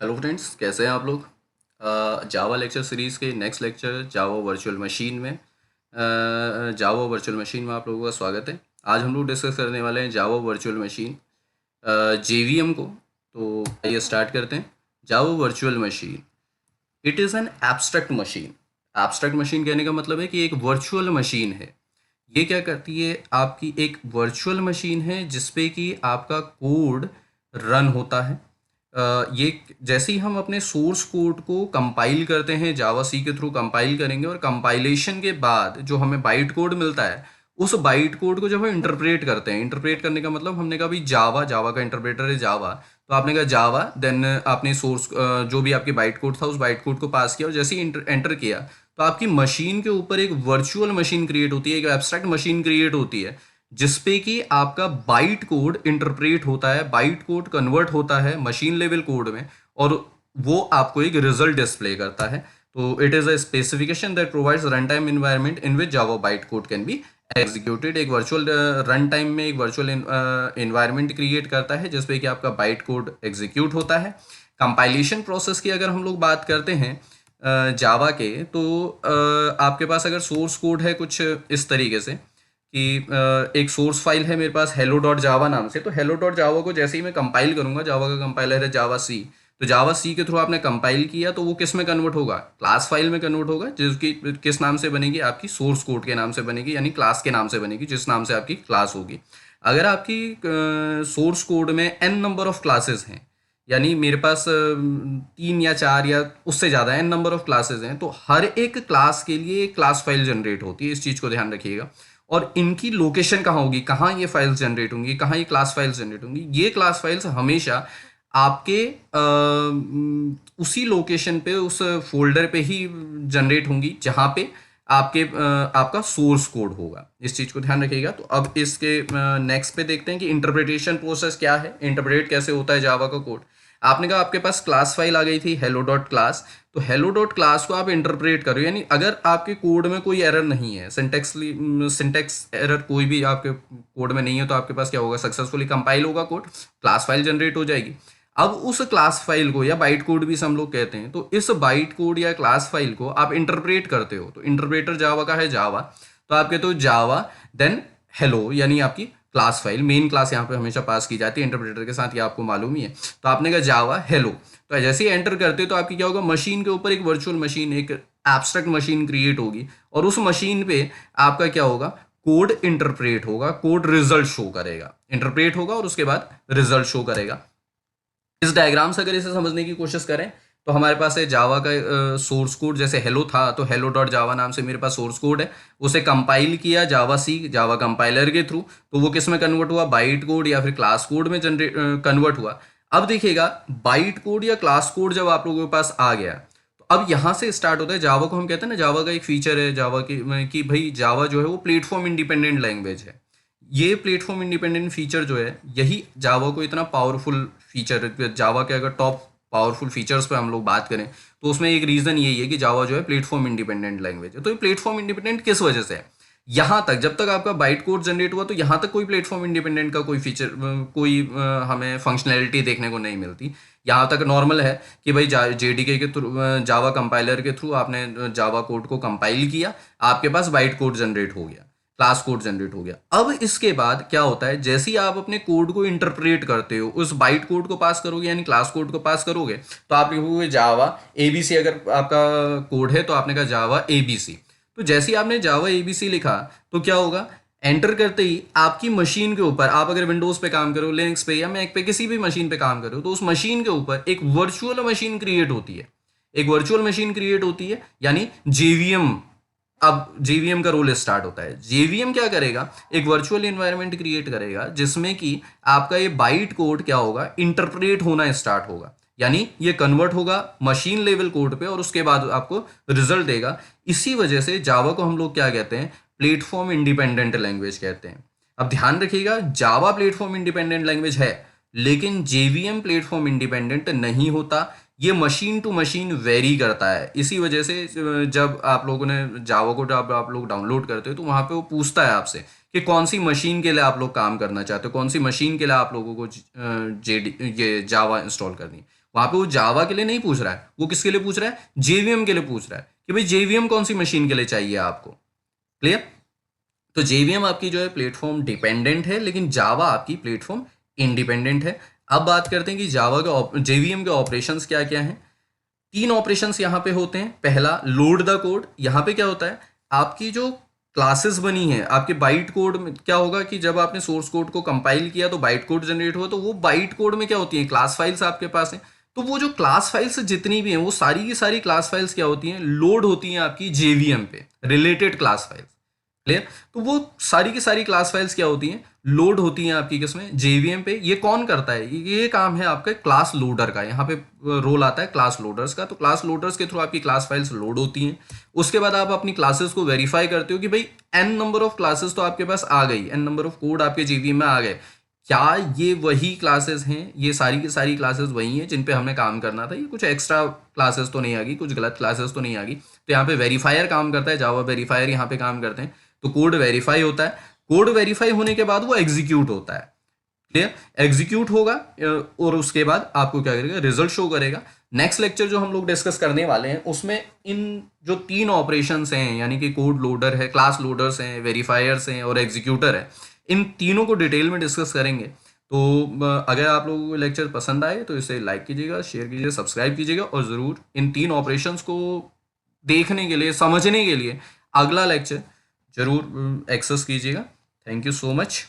Hello friends, कैसे हैं आप लोग। जावा लेक्चर सीरीज़ के next lecture Java virtual machine में जावा वर्चुअल मशीन में आप लोगों का स्वागत है। आज हम लोग डिस्कस करने वाले हैं जावा वर्चुअल मशीन जेवीएम को। तो आइए स्टार्ट करते हैं। Java virtual machine it is an abstract machine. Abstract machine कहने का मतलब है कि एक वर्चुअल मशीन है। ये क्या करती है, आपकी एक वर्चुअल मशीन है जिसपे कि आपका कोड रन होता है। ये जैसे ही हम अपने सोर्स कोड को कंपाइल करते हैं, जावा सी के थ्रू कंपाइल करेंगे और कंपाइलेशन के बाद जो हमें बाइट कोड मिलता है, उस बाइट कोड को जब हम इंटरप्रेट करते हैं, इंटरप्रेट करने का मतलब हमने कहा भाई जावा का इंटरप्रेटर है जावा, तो आपने कहा जावा, देन आपने सोर्स जो भी आपके बाइट कोड था उस बाइट कोड को पास किया और जैसे ही एंटर किया तो आपकी मशीन के ऊपर एक वर्चुअल मशीन क्रिएट होती है, एक एब्स्ट्रैक्ट मशीन क्रिएट होती है जिसपे कि आपका बाइट कोड इंटरप्रेट होता है, बाइट कोड कन्वर्ट होता है मशीन लेवल कोड में और वो आपको एक रिजल्ट डिस्प्ले करता है। तो it is a specification that provides run time environment in which Java byte code can be executed. एक वर्चुअल रन टाइम में एक वर्चुअल एनवायरनमेंट क्रिएट करता है जिसपे कि आपका बाइट कोड एग्जीक्यूट होता है। कंपाइलेशन प्रोसेस की अगर हम लोग बात करते हैं जावा के, तो आपके पास अगर सोर्स कोड है कुछ इस तरीके से कि एक सोर्स फाइल है मेरे पास hello डॉट जावा नाम से, तो hello डॉट जावा को जैसे ही मैं कंपाइल करूंगा, जावा का कंपाइलर है जावा सी, तो जावा सी के थ्रू आपने कंपाइल किया तो वो किस में कन्वर्ट होगा, क्लास फाइल में कन्वर्ट होगा, जिसकी किस नाम से बनेगी, आपकी सोर्स कोड के नाम से बनेगी, यानी क्लास के नाम से बनेगी, जिस नाम से आपकी क्लास होगी। अगर आपकी सोर्स कोड में n नंबर ऑफ क्लासेस हैं, यानी मेरे पास 3 या 4 या उससे ज़्यादा एन नंबर ऑफ क्लासेस हैं, तो हर एक क्लास के लिए एक क्लास फाइल जनरेट होती है, इस चीज़ को ध्यान रखिएगा। और इनकी लोकेशन कहाँ होगी, कहाँ ये फाइल्स जनरेट होंगी, कहाँ ये क्लास फाइल्स जनरेट होंगी, ये क्लास फाइल्स हमेशा आपके उसी लोकेशन पे, उस फोल्डर पे ही जनरेट होंगी जहाँ पे आपका सोर्स कोड होगा। इस चीज़ को ध्यान रखिएगा। तो अब इसके नेक्स्ट पे देखते हैं कि इंटरप्रिटेशन प्रोसेस क्या है, इंटरप्रेट कैसे होता है जावा का कोड। आपने कहा आपके पास क्लास फाइल आ गई थी hello डॉट क्लास, तो hello डॉट क्लास को आप इंटरप्रेट करो, यानी अगर आपके कोड में कोई एरर नहीं है, सिंटेक्स एरर कोई भी आपके कोड में नहीं है, तो आपके पास क्या होगा, सक्सेसफुली कंपाइल होगा कोड, क्लास फाइल जनरेट हो जाएगी। अब उस क्लास फाइल को, या बाइट कोड भी हम लोग कहते हैं, तो इस बाइट कोड या क्लास फाइल को आप इंटरप्रेट करते हो, तो इंटरप्रेटर जावा का है जावा, तो आप कहते हो जावा देन हेलो, यानी आपकी क्लास फाइल, मेन क्लास यहाँ पे हमेशा पास की जाती है इंटरप्रेटर के साथ, ये आपको मालूम ही है। तो आपने कहा जावा हेलो, तो जैसे ही एंटर करते हो तो आपकी क्या होगा, मशीन के ऊपर एक वर्चुअल मशीन, एक एब्स्ट्रैक्ट मशीन क्रिएट होगी और उस मशीन पे आपका क्या होगा, कोड इंटरप्रेट होगा, कोड रिजल्ट शो करेगा, इंटरप्रेट होगा और उसके बाद रिजल्ट शो करेगा। इस डायग्राम से अगर इसे समझने की कोशिश करें तो हमारे पास है जावा का सोर्स कोड, जैसे हेलो था तो हेलो डॉट जावा नाम से मेरे पास सोर्स कोड है, उसे कंपाइल किया जावा सी, जावा कंपाइलर के थ्रू, तो वो किस में कन्वर्ट हुआ, बाइट कोड या फिर क्लास कोड में जनरेट कन्वर्ट हुआ। अब देखिएगा, बाइट कोड या क्लास कोड जब आप लोगों के पास आ गया, तो अब यहाँ से स्टार्ट होता है। जावा को हम कहते हैं ना, जावा का एक फीचर है जावा की कि भाई जावा जो है वो प्लेटफॉर्म इंडिपेंडेंट लैंग्वेज है। ये प्लेटफॉर्म इंडिपेंडेंट फीचर जो है, यही जावा को इतना पावरफुल फीचर, जावा के अगर टॉप पावरफुल फीचर्स पे हम लोग बात करें तो उसमें एक रीज़न यही है कि जावा जो है प्लेटफॉर्म इंडिपेंडेंट लैंग्वेज है। तो ये प्लेटफॉर्म इंडिपेंडेंट किस वजह से है, यहाँ तक जब तक आपका बाइट कोड जनरेट हुआ तो यहाँ तक कोई प्लेटफॉर्म इंडिपेंडेंट का कोई फीचर, कोई हमें फंक्शनैलिटी देखने को नहीं मिलती। यहाँ तक नॉर्मल है कि भाई जेडीके के थ्रू, जावा कंपाइलर के थ्रू आपने जावा कोड को कंपाइल किया, आपके पास बाइट कोड जनरेट हो गया, क्लास कोड जनरेट हो गया। अब इसके बाद क्या होता है, जैसे ही आप अपने कोड को इंटरप्रेट करते हो, उस बाइट कोड को पास करोगे यानी क्लास कोड को पास करोगे, तो आप लिखोगे जावा एबीसी, अगर आपका कोड है तो आपने कहा जावा एबीसी। तो जैसे ही आपने जावा एबीसी लिखा तो क्या होगा, एंटर करते ही आपकी मशीन के ऊपर, आप अगर विंडोज पे काम करो, लिनक्स पे या मैक पे, किसी भी मशीन पे काम करो, तो उस मशीन के ऊपर एक वर्चुअल मशीन क्रिएट होती है, एक वर्चुअल मशीन क्रिएट होती है, यानी जेवीएम। अब जेवीएम का रोल स्टार्ट होता है। जेवीएम क्या करेगा, एक वर्चुअल एनवायरनमेंट क्रिएट करेगा जिसमें कि आपका ये बाइट कोड क्या होगा, इंटरप्रेट होना स्टार्ट होगा, यानी ये कन्वर्ट होगा मशीन लेवल कोड पे और उसके बाद आपको रिजल्ट देगा। इसी वजह से जावा को हम लोग क्या कहते हैं, प्लेटफॉर्म इंडिपेंडेंट लैंग्वेज कहते हैं। अब ध्यान रखिएगा, जावा प्लेटफॉर्म इंडिपेंडेंट लैंग्वेज है, लेकिन जेवीएम प्लेटफॉर्म इंडिपेंडेंट नहीं होता। ये मशीन टू मशीन वेरी करता है। इसी वजह से जब आप लोगों ने जावा को जब आप लोग डाउनलोड करते हो तो वहाँ पे वो पूछता है आपसे कि कौन सी मशीन के लिए आप लोग काम करना चाहते हो, कौन सी मशीन के लिए आप लोगों को ये जावा इंस्टॉल करनी है। वहाँ पे वो जावा के लिए नहीं पूछ रहा है, वो किसके लिए पूछ रहा है, जेवीएम के लिए पूछ रहा है कि भाई जेवीएम कौन सी मशीन के लिए चाहिए आपको। क्लियर। तो जेवीएम आपकी जो है प्लेटफॉर्म डिपेंडेंट है, लेकिन जावा आपकी प्लेटफॉर्म इंडिपेंडेंट है। अब बात करते हैं कि जावा के जेवीएम के ऑपरेशंस क्या क्या हैं। 3 ऑपरेशंस यहाँ पे होते हैं। पहला लोड द कोड। यहाँ पे क्या होता है, आपकी जो क्लासेस बनी है आपके बाइट कोड में क्या होगा कि जब आपने सोर्स कोड को कंपाइल किया तो बाइट कोड जनरेट हुआ, तो वो बाइट कोड में क्या होती है, क्लास फाइल्स आपके पास है। तो वो जो क्लास फाइल्स जितनी भी हैं वो सारी की सारी क्लास फाइल्स क्या होती हैं, लोड होती हैं आपकी जेवीएम पे, रिलेटेड क्लास फाइल्स। क्लियर। तो वो सारी की सारी क्लास फाइल्स क्या होती हैं, लोड होती हैं आपकी किसमें, जेवीएम पे। ये कौन करता है, ये काम है आपका क्लास लोडर का। यहाँ पे रोल आता है क्लास लोडर्स का। तो क्लास लोडर्स के थ्रू आपकी क्लास फाइल्स लोड होती हैं। उसके बाद आप अपनी क्लासेस को वेरीफाई करते हो कि भाई एन नंबर ऑफ क्लासेस तो आपके पास आ गई, एन नंबर ऑफ कोड आपके जेवीएम में आ गए, क्या ये वही क्लासेस हैं, ये सारी की सारी क्लासेस वही हैं जिन पे हमने काम करना था, ये कुछ एक्स्ट्रा क्लासेस तो नहीं आ गई, कुछ गलत क्लासेस तो नहीं आ गई। तो यहाँ पे वेरीफायर काम करता है, जावा वेरीफायर यहाँ पे काम करते हैं। तो कोड वेरीफाई होता है, कोड वेरीफाई होने के बाद वो एग्जीक्यूट होता है। क्लियर। एग्जीक्यूट होगा और उसके बाद आपको क्या करेगा, रिजल्ट शो करेगा। नेक्स्ट लेक्चर जो हम लोग डिस्कस करने वाले हैं उसमें इन जो 3 ऑपरेशंस हैं, यानी कि कोड लोडर है, क्लास लोडर्स हैं, वेरीफायर्स हैं और एग्जीक्यूटर है, इन तीनों को डिटेल में डिस्कस करेंगे। तो अगर आप लोगों को लेक्चर पसंद आए तो इसे लाइक कीजिएगा, शेयर कीजिएगा, सब्सक्राइब कीजिएगा और ज़रूर इन 3 ऑपरेशंस को देखने के लिए, समझने के लिए अगला लेक्चर जरूर एक्सेस कीजिएगा। Thank you so much.